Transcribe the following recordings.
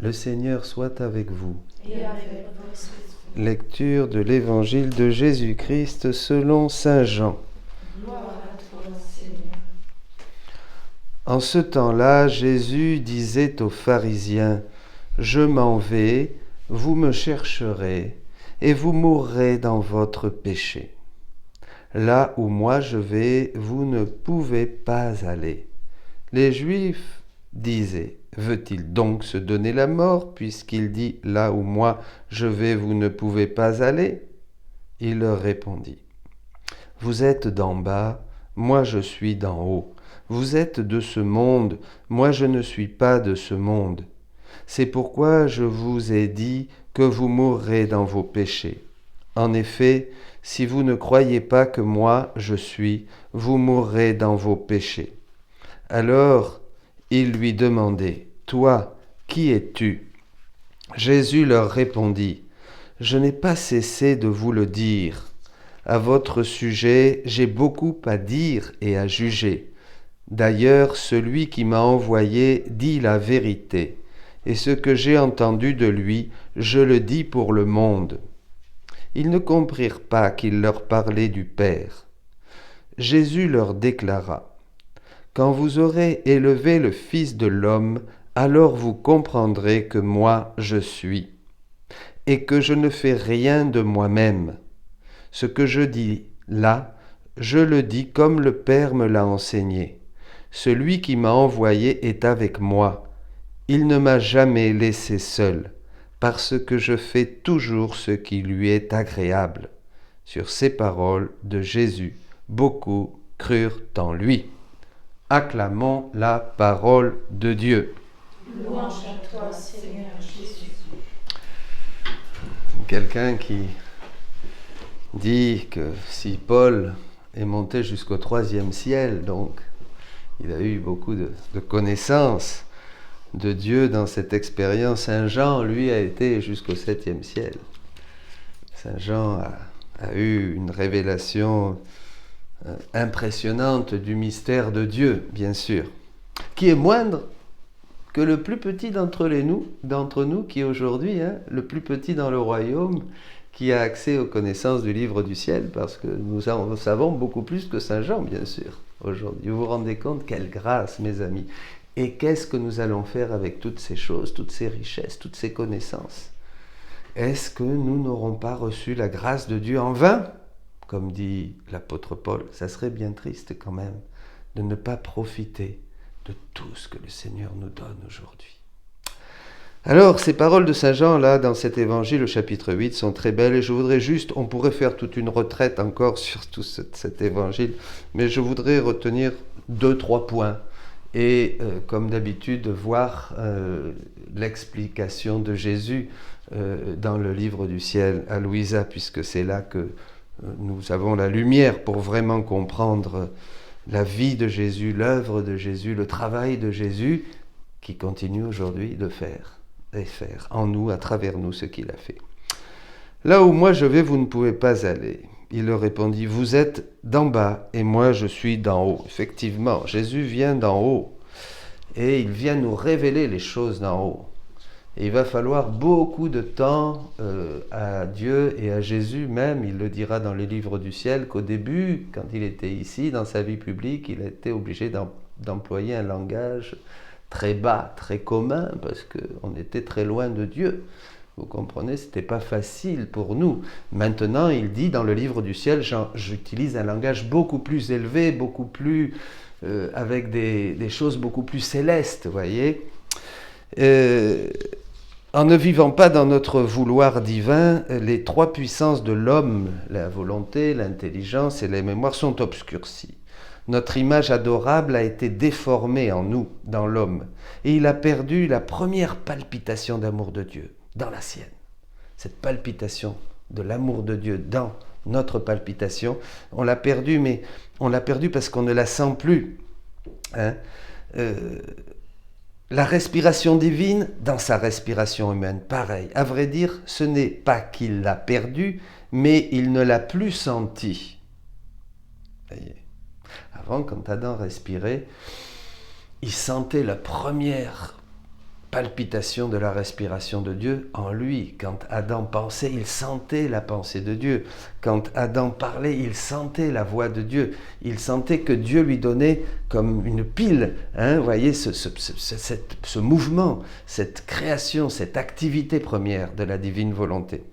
Le Seigneur soit avec vous. Et avec votre esprit. Lecture de l'Évangile de Jésus-Christ selon saint Jean. Gloire à toi, Seigneur. En ce temps-là, Jésus disait aux pharisiens, « Je m'en vais, vous me chercherez, et vous mourrez dans votre péché. Là où moi je vais, vous ne pouvez pas aller. » Les Juifs disaient, « Veut-il donc se donner la mort, puisqu'il dit, « Là où moi je vais, vous ne pouvez pas aller ?» » Il leur répondit, « Vous êtes d'en bas, moi je suis d'en haut. Vous êtes de ce monde, moi je ne suis pas de ce monde. C'est pourquoi je vous ai dit que vous mourrez dans vos péchés. En effet, si vous ne croyez pas que moi je suis, vous mourrez dans vos péchés. » Alors, ils lui demandaient, « Toi, qui es-tu » Jésus leur répondit, « Je n'ai pas cessé de vous le dire. À votre sujet, j'ai beaucoup à dire et à juger. D'ailleurs, celui qui m'a envoyé dit la vérité, et ce que j'ai entendu de lui, je le dis pour le monde. » Ils ne comprirent pas qu'il leur parlait du Père. Jésus leur déclara, « Quand vous aurez élevé le Fils de l'homme, alors vous comprendrez que moi je suis, et que je ne fais rien de moi-même. Ce que je dis là, je le dis comme le Père me l'a enseigné. Celui qui m'a envoyé est avec moi. Il ne m'a jamais laissé seul, parce que je fais toujours ce qui lui est agréable. » Sur ces paroles de Jésus, beaucoup crurent en lui. Acclamons la parole de Dieu. Louange à toi, Seigneur Jésus. Quelqu'un qui dit que si Paul est monté jusqu'au 3e ciel, donc il a eu beaucoup de connaissances de Dieu dans cette expérience, Saint Jean, lui, a été jusqu'au 7e ciel. Saint Jean a eu une révélation impressionnante du mystère de Dieu, bien sûr, qui est moindre que le plus petit d'entre nous, qui est aujourd'hui le plus petit dans le royaume, qui a accès aux connaissances du livre du ciel, parce que nous savons beaucoup plus que Saint Jean, bien sûr, aujourd'hui. Vous vous rendez compte, quelle grâce, mes amis. Et qu'est-ce que nous allons faire avec toutes ces choses, toutes ces richesses, toutes ces connaissances? Est-ce que nous n'aurons pas reçu la grâce de Dieu en vain? Comme dit l'apôtre Paul, ça serait bien triste quand même de ne pas profiter de tout ce que le Seigneur nous donne aujourd'hui. Alors, ces paroles de Saint Jean, là, dans cet évangile, au chapitre 8, sont très belles, et je voudrais juste, on pourrait faire toute une retraite encore sur tout cet évangile, mais je voudrais retenir 2-3 points, et comme d'habitude, voir l'explication de Jésus dans le livre du ciel à Louisa, puisque c'est là que nous avons la lumière pour vraiment comprendre la vie de Jésus, l'œuvre de Jésus, le travail de Jésus, qui continue aujourd'hui de faire et faire en nous, à travers nous, ce qu'il a fait. Là où moi je vais, vous ne pouvez pas aller. Il leur répondit, vous êtes d'en bas et moi je suis d'en haut. Effectivement, Jésus vient d'en haut et il vient nous révéler les choses d'en haut. Et il va falloir beaucoup de temps à Dieu et à Jésus même. Il le dira dans les livres du ciel qu'au début, quand il était ici, dans sa vie publique, il a été obligé d'employer un langage très bas, très commun, parce qu'on était très loin de Dieu. Vous comprenez, ce n'était pas facile pour nous. Maintenant, il dit dans le livre du ciel, j'utilise un langage beaucoup plus élevé, beaucoup plus, avec des choses beaucoup plus célestes, vous voyez. En ne vivant pas dans notre vouloir divin, les 3 puissances de l'homme, la volonté, l'intelligence et la mémoire, sont obscurcies. Notre image adorable a été déformée en nous, dans l'homme, et il a perdu la première palpitation d'amour de Dieu, dans la sienne. Cette palpitation de l'amour de Dieu dans notre palpitation, on l'a perdue, mais on l'a perdue parce qu'on ne la sent plus. La respiration divine dans sa respiration humaine, pareil. À vrai dire, ce n'est pas qu'il l'a perdue, mais il ne l'a plus sentie. Voyez. Avant, quand Adam respirait, il sentait la première palpitation de la respiration de Dieu en lui. Quand Adam pensait, il sentait la pensée de Dieu. Quand Adam parlait, il sentait la voix de Dieu. Il sentait que Dieu lui donnait comme une pile. Vous voyez, ce mouvement, cette création, cette activité première de la divine volonté.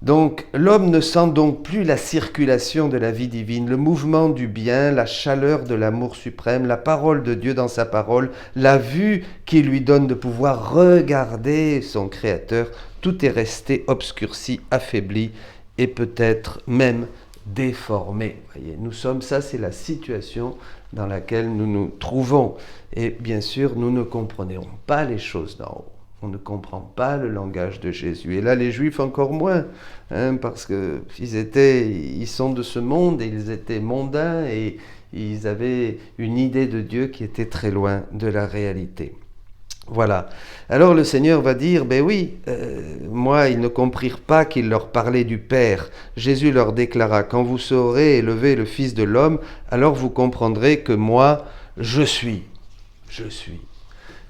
Donc, l'homme ne sent donc plus la circulation de la vie divine, le mouvement du bien, la chaleur de l'amour suprême, la parole de Dieu dans sa parole, la vue qui lui donne de pouvoir regarder son Créateur. Tout est resté obscurci, affaibli et peut-être même déformé. Voyez, ça c'est la situation dans laquelle nous nous trouvons. Et bien sûr, nous ne comprenons pas les choses d'en haut. On ne comprend pas le langage de Jésus. Et là, les Juifs encore moins, parce qu'ils sont de ce monde et ils étaient mondains et ils avaient une idée de Dieu qui était très loin de la réalité. Voilà. Alors le Seigneur va dire, moi, ils ne comprirent pas qu'il leur parlait du Père. Jésus leur déclara, quand vous saurez élever le Fils de l'homme, alors vous comprendrez que moi, je suis. Je suis.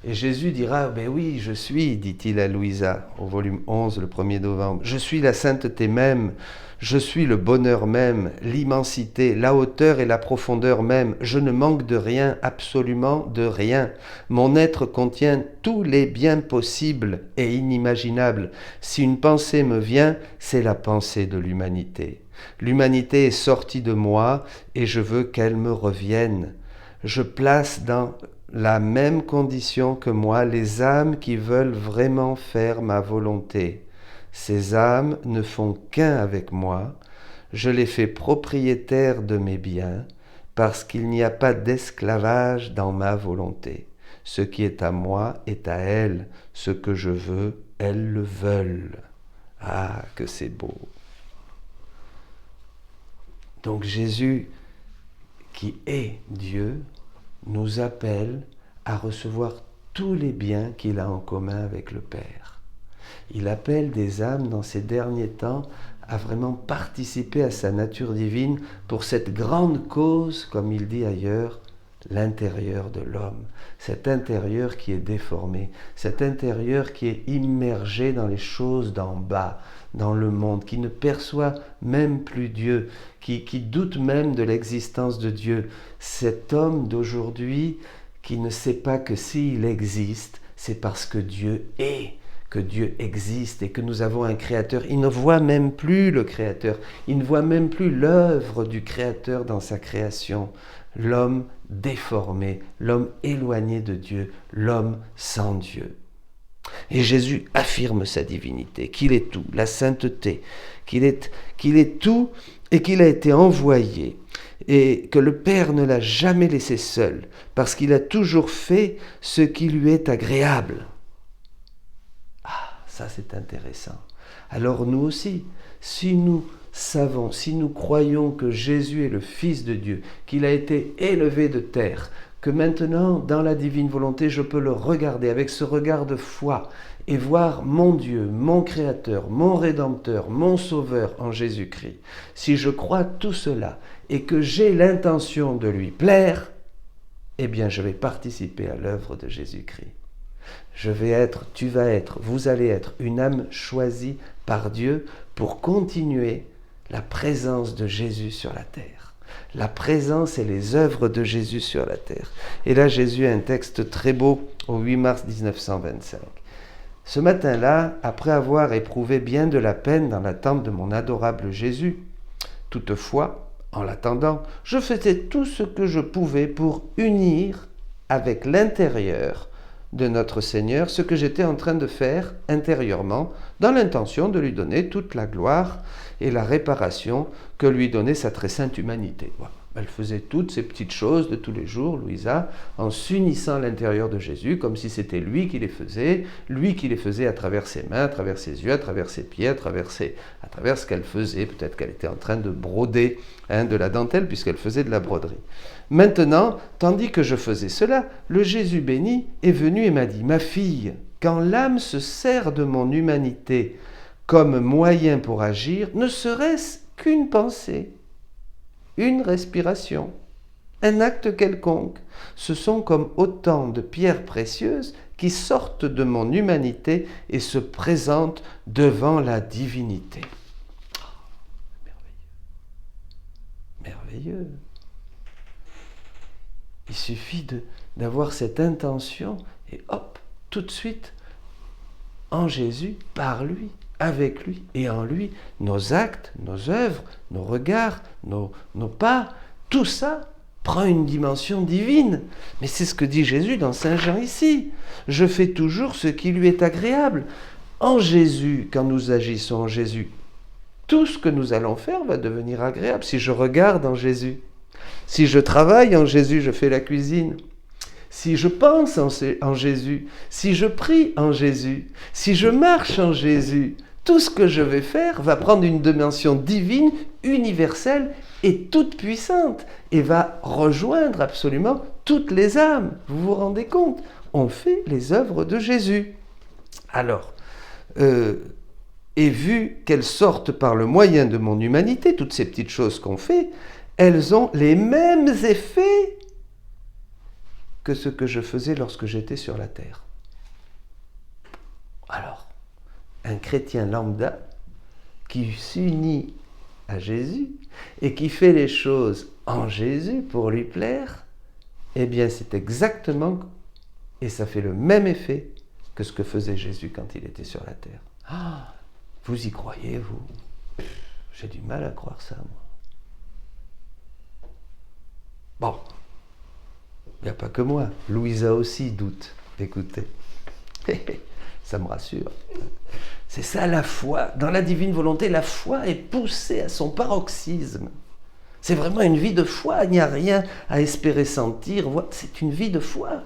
Et Jésus dira, oui, je suis, dit-il à Louisa, au volume 11, le 1er novembre. Je suis la sainteté même, je suis le bonheur même, l'immensité, la hauteur et la profondeur même. Je ne manque de rien, absolument de rien. Mon être contient tous les biens possibles et inimaginables. Si une pensée me vient, c'est la pensée de l'humanité. L'humanité est sortie de moi et je veux qu'elle me revienne. Je place dans la même condition que moi les âmes qui veulent vraiment faire ma volonté. Ces âmes ne font qu'un avec moi. Je les fais propriétaires de mes biens parce qu'il n'y a pas d'esclavage dans ma volonté. Ce qui est à moi est à elles. Ce que je veux, elles le veulent. Ah, que c'est beau. Donc Jésus, qui est Dieu, nous appelle à recevoir tous les biens qu'il a en commun avec le Père. Il appelle des âmes dans ces derniers temps à vraiment participer à sa nature divine pour cette grande cause, comme il dit ailleurs, l'intérieur de l'homme. Cet intérieur qui est déformé, cet intérieur qui est immergé dans les choses d'en bas, dans le monde, qui ne perçoit même plus Dieu, qui doute même de l'existence de Dieu. Cet homme d'aujourd'hui qui ne sait pas que s'il existe, c'est parce que Dieu est, que Dieu existe et que nous avons un Créateur. Il ne voit même plus le Créateur, il ne voit même plus l'œuvre du Créateur dans sa création. L'homme déformé, l'homme éloigné de Dieu, l'homme sans Dieu. Et Jésus affirme sa divinité, qu'il est tout, la sainteté, qu'il est tout et qu'il a été envoyé et que le Père ne l'a jamais laissé seul parce qu'il a toujours fait ce qui lui est agréable. Ah, ça c'est intéressant. Alors nous aussi, si nous savons, si nous croyons que Jésus est le Fils de Dieu, qu'il a été élevé de terre, que maintenant, dans la divine volonté, je peux le regarder avec ce regard de foi et voir mon Dieu, mon Créateur, mon Rédempteur, mon Sauveur en Jésus-Christ. Si je crois tout cela et que j'ai l'intention de lui plaire, eh bien je vais participer à l'œuvre de Jésus-Christ. Je vais être, tu vas être, vous allez être une âme choisie par Dieu pour continuer la présence de Jésus sur la terre. La présence et les œuvres de Jésus sur la terre. Et là, Jésus a un texte très beau au 8 mars 1925. Ce matin-là, après avoir éprouvé bien de la peine dans l'attente de mon adorable Jésus, toutefois, en l'attendant, je faisais tout ce que je pouvais pour unir avec l'intérieur de notre Seigneur ce que j'étais en train de faire intérieurement, dans l'intention de lui donner toute la gloire et la réparation que lui donnait sa très sainte humanité. Voilà. Elle faisait toutes ces petites choses de tous les jours, Louisa, en s'unissant à l'intérieur de Jésus, comme si c'était lui qui les faisait à travers ses mains, à travers ses yeux, à travers ses pieds, à travers ce qu'elle faisait. Peut-être qu'elle était en train de broder de la dentelle, puisqu'elle faisait de la broderie. Maintenant, tandis que je faisais cela, le Jésus béni est venu et m'a dit « Ma fille, quand l'âme se sert de mon humanité comme moyen pour agir, ne serait-ce qu'une pensée, une respiration, un acte quelconque, ce sont comme autant de pierres précieuses qui sortent de mon humanité et se présentent devant la divinité. Oh, merveilleux. Merveilleux. Il suffit d'avoir cette intention et hop, tout de suite, en Jésus, par lui, avec lui et en lui, nos actes, nos œuvres, nos regards, nos pas, tout ça prend une dimension divine. Mais c'est ce que dit Jésus dans Saint Jean ici. Je fais toujours ce qui lui est agréable. En Jésus, quand nous agissons en Jésus, tout ce que nous allons faire va devenir agréable. Si je regarde en Jésus, si je travaille en Jésus, je fais la cuisine. Si je pense en Jésus, si je prie en Jésus, si je marche en Jésus, tout ce que je vais faire va prendre une dimension divine, universelle et toute puissante et va rejoindre absolument toutes les âmes. Vous vous rendez compte? On fait les œuvres de Jésus. Alors, et vu qu'elles sortent par le moyen de mon humanité, toutes ces petites choses qu'on fait, elles ont les mêmes effets que ce que je faisais lorsque j'étais sur la terre. Alors, un chrétien lambda qui s'unit à Jésus et qui fait les choses en Jésus pour lui plaire, eh bien c'est exactement, et ça fait le même effet que ce que faisait Jésus quand il était sur la terre. Ah, vous y croyez, vous? J'ai du mal à croire ça, moi. Bon. Il n'y a pas que moi. Louisa aussi doute. Écoutez, ça me rassure. C'est ça la foi. Dans la divine volonté, la foi est poussée à son paroxysme. C'est vraiment une vie de foi. Il n'y a rien à espérer sentir. C'est une vie de foi.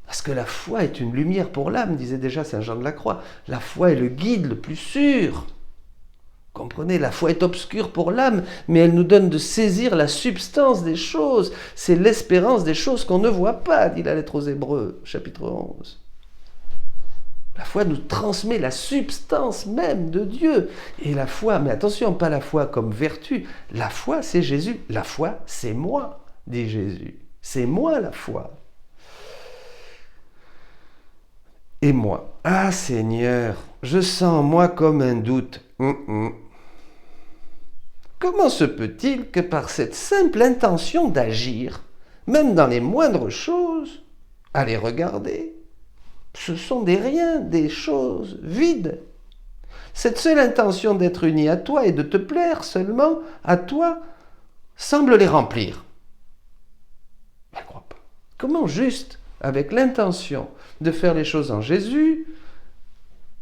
Parce que la foi est une lumière pour l'âme, disait déjà Saint Jean de la Croix. La foi est le guide le plus sûr. Comprenez, la foi est obscure pour l'âme, mais elle nous donne de saisir la substance des choses. C'est l'espérance des choses qu'on ne voit pas, dit la lettre aux Hébreux, chapitre 11. La foi nous transmet la substance même de Dieu. Et la foi, mais attention, pas la foi comme vertu. La foi, c'est Jésus. La foi, c'est moi, dit Jésus. C'est moi la foi. Et moi, ah Seigneur, je sens en moi comme un doute. Comment se peut-il que par cette simple intention d'agir, même dans les moindres choses, à les regarder, ce sont des riens, des choses vides. Cette seule intention d'être uni à toi et de te plaire seulement à toi semble les remplir. Je ne crois pas. Comment juste, avec l'intention de faire les choses en Jésus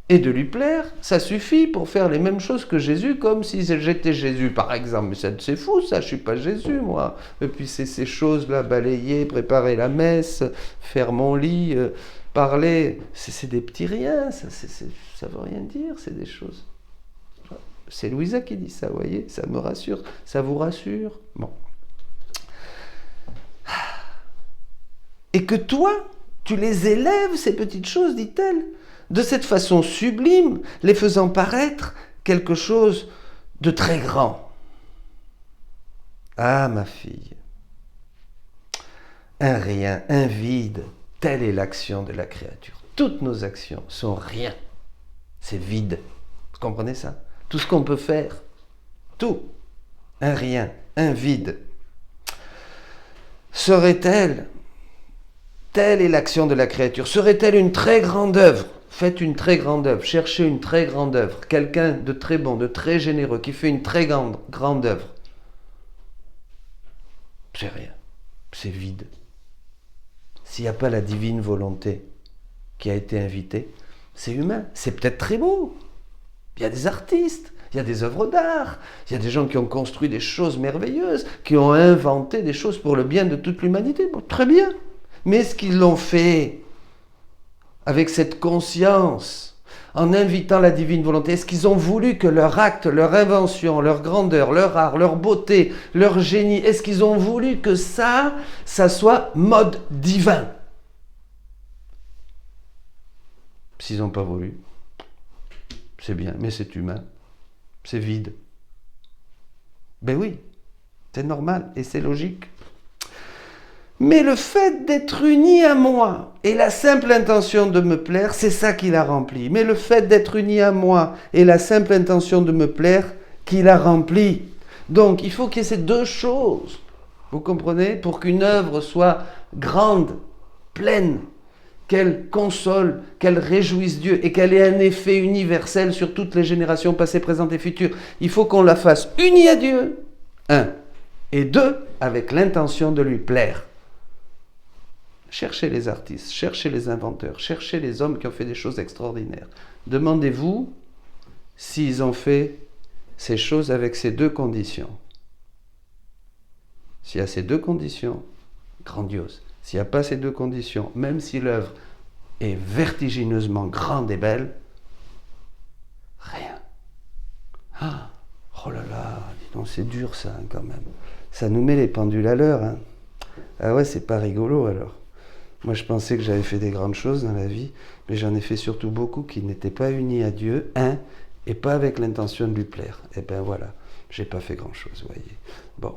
et de lui plaire, ça suffit pour faire les mêmes choses que Jésus, comme si j'étais Jésus, par exemple. Mais c'est fou, ça, je ne suis pas Jésus, moi. Et puis c'est ces choses-là, balayer, préparer la messe, faire mon lit, parler, c'est des petits riens, ça ne veut rien dire, c'est des choses. C'est Louisa qui dit ça, vous voyez, ça me rassure, ça vous rassure. Bon. Et que toi, tu les élèves, ces petites choses, dit-elle, de cette façon sublime, les faisant paraître quelque chose de très grand. Ah, ma fille, un rien, un vide, telle est l'action de la créature. Toutes nos actions sont rien, c'est vide. Vous comprenez ça? Tout ce qu'on peut faire, tout, un rien, un vide. Serait-elle, telle est l'action de la créature, serait-elle une très grande œuvre? Faites une très grande œuvre, cherchez une très grande œuvre, quelqu'un de très bon, de très généreux, qui fait une très grande œuvre. C'est rien, c'est vide. S'il n'y a pas la divine volonté qui a été invitée, c'est humain, c'est peut-être très beau. Il y a des artistes, il y a des œuvres d'art, il y a des gens qui ont construit des choses merveilleuses, qui ont inventé des choses pour le bien de toute l'humanité. Bon, très bien, mais est-ce qu'ils l'ont fait avec cette conscience, en invitant la divine volonté? Est-ce qu'ils ont voulu que leur acte, leur invention, leur grandeur, leur art, leur beauté, leur génie, est-ce qu'ils ont voulu que ça soit mode divin? S'ils n'ont pas voulu, c'est bien, mais c'est humain, c'est vide. Ben oui, c'est normal et c'est logique. Mais le fait d'être uni à moi et la simple intention de me plaire, c'est ça qui l'a rempli. Mais le fait d'être uni à moi et la simple intention de me plaire, qui l'a rempli. Donc, il faut qu'il y ait ces deux choses, vous comprenez, pour qu'une œuvre soit grande, pleine, qu'elle console, qu'elle réjouisse Dieu et qu'elle ait un effet universel sur toutes les générations passées, présentes et futures. Il faut qu'on la fasse unie à Dieu, un, et deux, avec l'intention de lui plaire. Cherchez les artistes, cherchez les inventeurs, cherchez les hommes qui ont fait des choses extraordinaires. Demandez-vous s'ils ont fait ces choses avec ces deux conditions. S'il y a ces deux conditions, grandiose. S'il n'y a pas ces deux conditions, même si l'œuvre est vertigineusement grande et belle, rien. Ah, oh là là, dis donc, c'est dur ça quand même. Ça nous met les pendules à l'heure. Hein. Ah ouais, c'est pas rigolo alors. Moi je pensais que j'avais fait des grandes choses dans la vie, mais j'en ai fait surtout beaucoup qui n'étaient pas unis à Dieu, et pas avec l'intention de lui plaire. Et ben voilà, j'ai pas fait grand chose, vous voyez. Bon,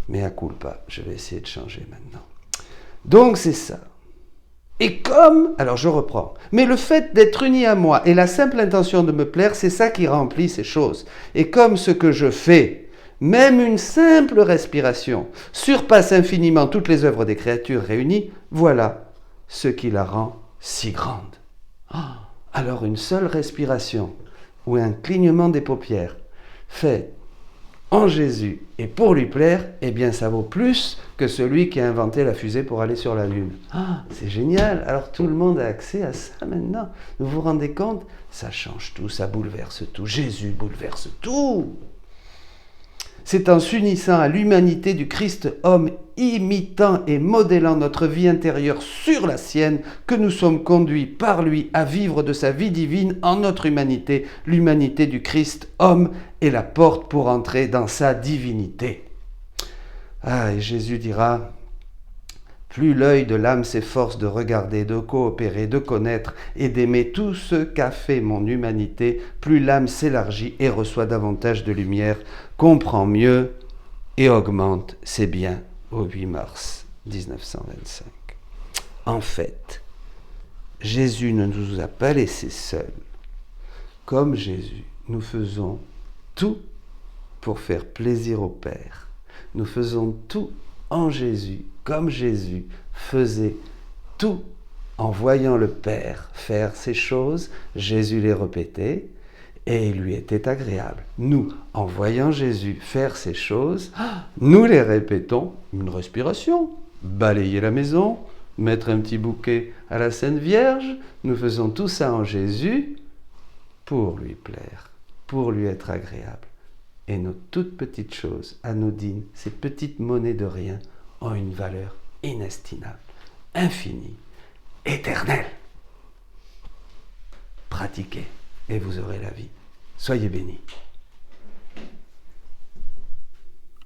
mais à culpa, je vais essayer de changer maintenant. Donc c'est ça. Et comme, alors je reprends, mais le fait d'être uni à moi et la simple intention de me plaire, c'est ça qui remplit ces choses. Et comme ce que je fais, même une simple respiration, surpasse infiniment toutes les œuvres des créatures réunies, voilà ce qui la rend si grande. Alors une seule respiration ou un clignement des paupières fait en Jésus et pour lui plaire, eh bien ça vaut plus que celui qui a inventé la fusée pour aller sur la Lune. C'est génial, alors tout le monde a accès à ça maintenant. Vous vous rendez compte? Ça change tout, ça bouleverse tout. Jésus bouleverse tout. C'est en s'unissant à l'humanité du Christ homme, imitant et modélant notre vie intérieure sur la sienne, que nous sommes conduits par lui à vivre de sa vie divine en notre humanité. L'humanité du Christ homme est la porte pour entrer dans sa divinité. Et Jésus dira: plus l'œil de l'âme s'efforce de regarder, de coopérer, de connaître et d'aimer tout ce qu'a fait mon humanité, plus l'âme s'élargit et reçoit davantage de lumière, comprend mieux et augmente ses biens. Au 8 mars 1925. En fait, Jésus ne nous a pas laissés seuls. Comme Jésus, nous faisons tout pour faire plaisir au Père. Nous faisons tout en Jésus, comme Jésus faisait tout en voyant le Père faire ces choses. Jésus les répétait et il lui était agréable. Nous, en voyant Jésus faire ces choses, nous les répétons. Une respiration, balayer la maison, mettre un petit bouquet à la Sainte Vierge. Nous faisons tout ça en Jésus pour lui plaire, pour lui être agréable. Et nos toutes petites choses anodines, ces petites monnaies de rien, ont une valeur inestimable, infinie, éternelle. Pratiquez et vous aurez la vie. Soyez bénis.